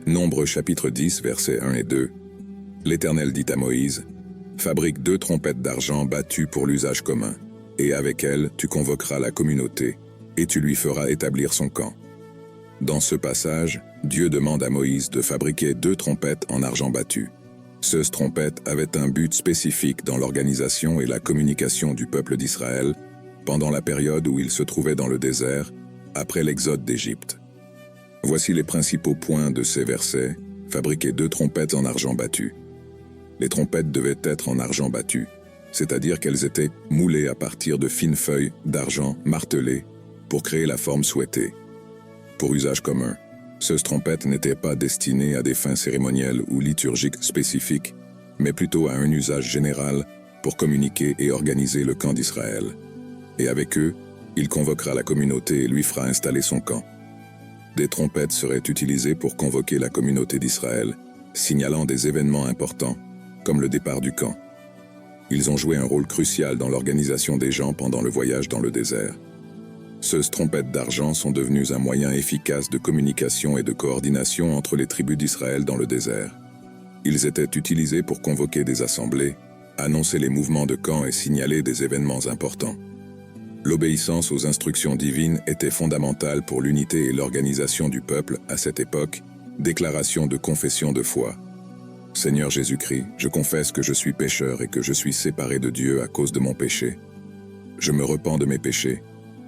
Nombre chapitre 10, versets 1 et 2. L'Éternel dit à Moïse, « Fabrique 2 trompettes d'argent battues pour l'usage commun, et avec elles tu convoqueras la communauté, et tu lui feras établir son camp. » Dans ce passage, Dieu demande à Moïse de fabriquer 2 trompettes en argent battu. Ces trompettes avaient un but spécifique dans l'organisation et la communication du peuple d'Israël pendant la période où il se trouvait dans le désert, après l'exode d'Égypte. Voici les principaux points de ces versets. Fabriquer 2 trompettes en argent battu. Les trompettes devaient être en argent battu, c'est-à-dire qu'elles étaient moulées à partir de fines feuilles d'argent martelées pour créer la forme souhaitée. Pour usage commun, ces trompettes n'étaient pas destinées à des fins cérémonielles ou liturgiques spécifiques, mais plutôt à un usage général pour communiquer et organiser le camp d'Israël. Et avec eux, il convoquera la communauté et lui fera installer son camp. Des trompettes seraient utilisées pour convoquer la communauté d'Israël, signalant des événements importants, comme le départ du camp. Ils ont joué un rôle crucial dans l'organisation des gens pendant le voyage dans le désert. Ces trompettes d'argent sont devenues un moyen efficace de communication et de coordination entre les tribus d'Israël dans le désert. Ils étaient utilisés pour convoquer des assemblées, annoncer les mouvements de camp et signaler des événements importants. L'obéissance aux instructions divines était fondamentale pour l'unité et l'organisation du peuple à cette époque. Déclaration de confession de foi. Seigneur Jésus-Christ, je confesse que je suis pécheur et que je suis séparé de Dieu à cause de mon péché. Je me repens de mes péchés,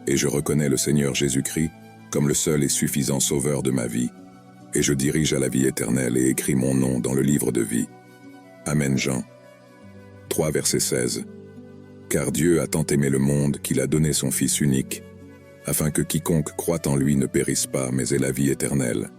et je reconnais le Seigneur Jésus-Christ comme le seul et suffisant sauveur de ma vie, et je dirige à la vie éternelle et écris mon nom dans le livre de vie. Amen. Jean 3, verset 16. Car Dieu a tant aimé le monde qu'il a donné son Fils unique, afin que quiconque croit en lui ne périsse pas, mais ait la vie éternelle.